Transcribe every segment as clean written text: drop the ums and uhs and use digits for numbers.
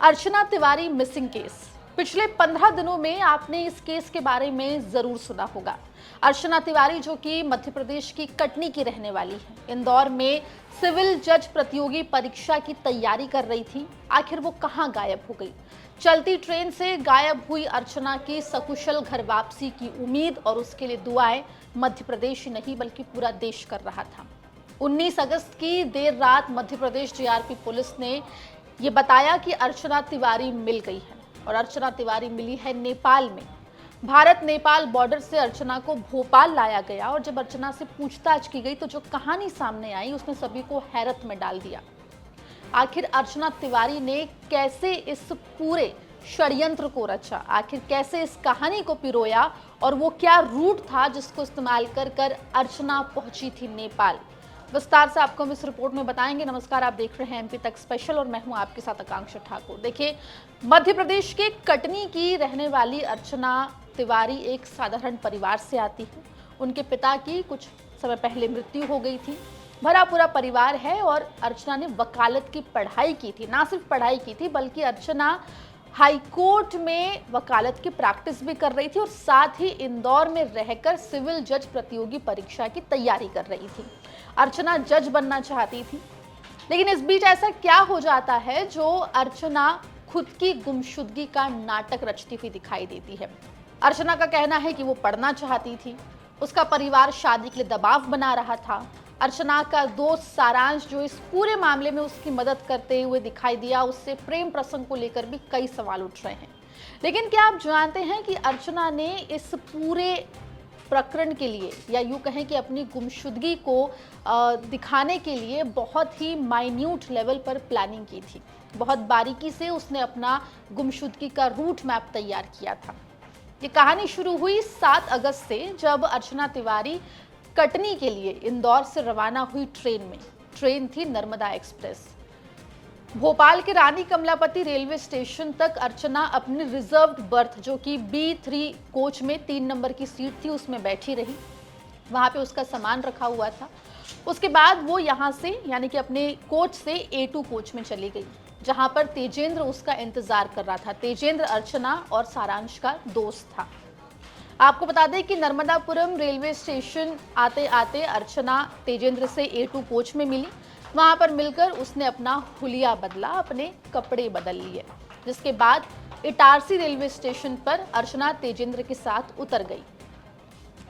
अर्चना Tiwari missing case. पिछले 15 दिनों में आपने इस केस के बारे में जरूर सुना होगा। अर्चना तिवारी जो कि मध्य प्रदेश की कटनी की रहने वाली है, इंदौर में सिविल जज प्रतियोगी परीक्षा की तैयारी कर रही थी। आखिर वो कहां गायब हो गई? चलती ट्रेन से गायब हुई अर्चना की सकुशल घर वापसी की उम्मीद और उसके लिए दुआएं मध्य प्रदेश ही नहीं बल्कि पूरा देश कर रहा था। 19 अगस्त की देर रात मध्य प्रदेश जीआरपी पुलिस ने ये बताया कि अर्चना तिवारी मिल गई है और अर्चना तिवारी मिली है नेपाल में। भारत नेपाल बॉर्डर से अर्चना को भोपाल लाया गया और जब अर्चना से पूछताछ की गई तो जो कहानी सामने आई उसने सभी को हैरत में डाल दिया। आखिर अर्चना तिवारी ने कैसे इस पूरे षड्यंत्र को रचा, आखिर कैसे इस कहानी को पिरोया और वो क्या रूट था जिसको इस्तेमाल कर कर अर्चना पहुंची थी नेपाल। विस्तार से आपको हम इस रिपोर्ट में बताएंगे। नमस्कार, आप देख रहे हैं एमपी तक स्पेशल और मैं हूं आपके साथ आकांक्षा ठाकुर। देखिए, मध्य प्रदेश के कटनी की रहने वाली अर्चना तिवारी एक साधारण परिवार से आती है। उनके पिता की कुछ समय पहले मृत्यु हो गई थी। भरा पूरा परिवार है और अर्चना ने वकालत की पढ़ाई की थी। ना सिर्फ पढ़ाई की थी बल्कि अर्चना हाईकोर्ट में वकालत की प्रैक्टिस भी कर रही थी और साथ ही इंदौर में रहकर सिविल जज प्रतियोगी परीक्षा की तैयारी कर रही थी। अर्चना जज बनना चाहती थी, लेकिन इस बीच ऐसा क्या हो जाता है जो अर्चना खुद की गुमशुदगी का नाटक रचती हुई दिखाई देती है। अर्चना का कहना है कि वो पढ़ना चाहती थी, उसका परिवार शादी के लिए दबाव बना रहा था। अर्चना का दोस्त सारांश जो इस पूरे मामले में उसकी मदद करते हुए दिखाई दिया, उससे प्रेम प्रसंग को लेकर भी कई सवाल उठ रहे हैं। लेकिन क्या आप जानते हैं कि अर्चना ने इस पूरे प्रकरण के लिए या यूँ कहें कि अपनी गुमशुदगी को दिखाने के लिए बहुत ही माइन्यूट लेवल पर प्लानिंग की थी। बहुत बारीकी से उसने अपना गुमशुदगी का रूट मैप तैयार किया था। ये कहानी शुरू हुई 7 अगस्त से, जब अर्चना तिवारी कटनी के लिए इंदौर से रवाना हुई ट्रेन में। ट्रेन थी नर्मदा एक्सप्रेस। भोपाल के रानी कमलापति रेलवे स्टेशन तक अर्चना अपनी रिजर्व्ड बर्थ जो कि B3 कोच में 3 नंबर की सीट थी उसमें बैठी रही। वहां पे उसका सामान रखा हुआ था। उसके बाद वो यहाँ से यानी कि अपने कोच से A2 कोच में चली गई, जहां पर तेजेंद्र उसका इंतजार कर रहा था। तेजेंद्र अर्चना और सारांश का दोस्त था। आपको बता दें कि नर्मदापुरम रेलवे स्टेशन आते आते अर्चना तेजेंद्र से A2 कोच में मिली। वहां पर मिलकर उसने अपना हुलिया बदला, अपने कपड़े बदल लिए, जिसके बाद इटारसी रेलवे स्टेशन पर अर्चना तेजेंद्र के साथ उतर गई।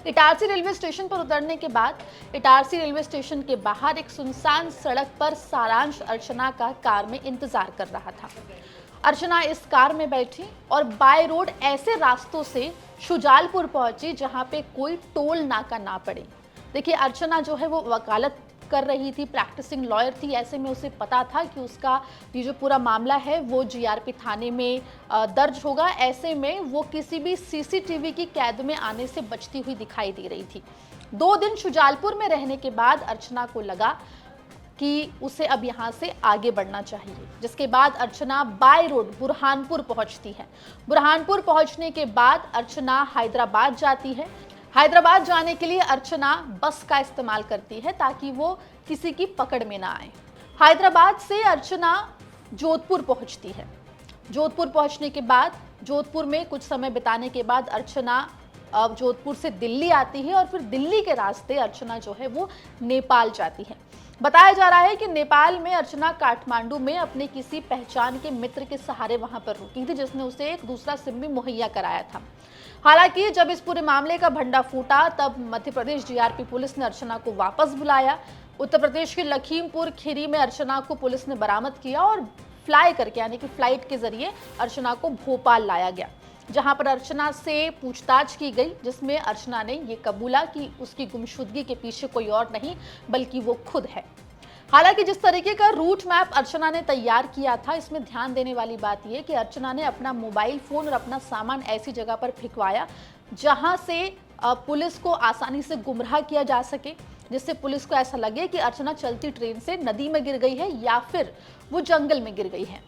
इटारसी रेलवे स्टेशन पर उतरने के बाद इटारसी रेलवे स्टेशन के बाहर एक सुनसान सड़क पर सारांश अर्चना का कार में इंतजार कर रहा था। अर्चना इस कार में बैठी और बाय रोड ऐसे रास्तों से शुजालपुर पहुंची जहां पे कोई टोल नाका ना पड़े। देखिए, अर्चना जो है वो वकालत कर रही थी, प्रैक्टिसिंग लॉयर थी। ऐसे में उसे पता था कि उसका ये जो पूरा मामला है वो जीआरपी थाने में दर्ज होगा। ऐसे में वो किसी भी सीसीटीवी की कैद में आने से बचती हुई दिखाई दे रही थी। 2 दिन शुजालपुर में रहने के बाद अर्चना को लगा कि उसे अब यहाँ से आगे बढ़ना चाहिए, जिसके बाद अर्चना बाय रोड बुरहानपुर पहुंचती है। बुरहानपुर पहुंचने के बाद अर्चना हैदराबाद जाती है। हैदराबाद जाने के लिए अर्चना बस का इस्तेमाल करती है ताकि वो किसी की पकड़ में ना आए। हैदराबाद से अर्चना जोधपुर पहुंचती है। जोधपुर पहुंचने के बाद जोधपुर में कुछ समय बिताने के बाद अर्चना अब जोधपुर से दिल्ली आती है और फिर दिल्ली के रास्ते अर्चना जो है वो नेपाल जाती है। बताया जा रहा है कि नेपाल में अर्चना काठमांडू में अपने किसी पहचान के मित्र के सहारे वहां पर रुकी थी, जिसने उसे एक दूसरा सिम भी मुहैया कराया था। हालांकि जब इस पूरे मामले का भंडा फूटा तब मध्य प्रदेश जीआरपी पुलिस ने अर्चना को वापस बुलाया। उत्तर प्रदेश के लखीमपुर खीरी में अर्चना को पुलिस ने बरामद किया और फ्लाई करके यानी कि फ्लाइट के जरिए अर्चना को भोपाल लाया गया, जहां पर अर्चना से पूछताछ की गई, जिसमें अर्चना ने ये कबूला कि उसकी गुमशुदगी के पीछे कोई और नहीं बल्कि वो खुद है। हालांकि जिस तरीके का रूट मैप अर्चना ने तैयार किया था, इसमें ध्यान देने वाली बात यह कि अर्चना ने अपना मोबाइल फोन और अपना सामान ऐसी जगह पर फेंकवाया जहां से पुलिस को आसानी से गुमराह किया जा सके, जिससे पुलिस को ऐसा लगे कि अर्चना चलती ट्रेन से नदी में गिर गई है या फिर वो जंगल में गिर गई है।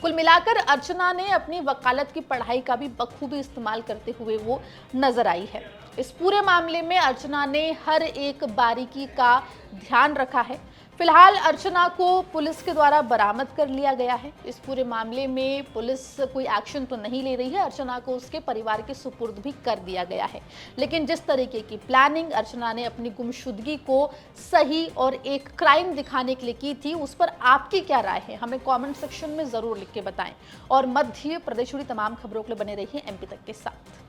कुल मिलाकर अर्चना ने अपनी वकालत की पढ़ाई का भी बखूबी इस्तेमाल करते हुए वो नजर आई है। इस पूरे मामले में अर्चना ने हर एक बारीकी का ध्यान रखा है। फिलहाल अर्चना को पुलिस के द्वारा बरामद कर लिया गया है। इस पूरे मामले में पुलिस कोई एक्शन तो नहीं ले रही है, अर्चना को उसके परिवार के सुपुर्द भी कर दिया गया है। लेकिन जिस तरीके की प्लानिंग अर्चना ने अपनी गुमशुदगी को सही और एक क्राइम दिखाने के लिए की थी, उस पर आपकी क्या राय है, हमें कॉमेंट सेक्शन में जरूर लिख के बताएं। और मध्य प्रदेश जुड़ी तमाम खबरों के लिए बने रहिए एमपी तक के साथ।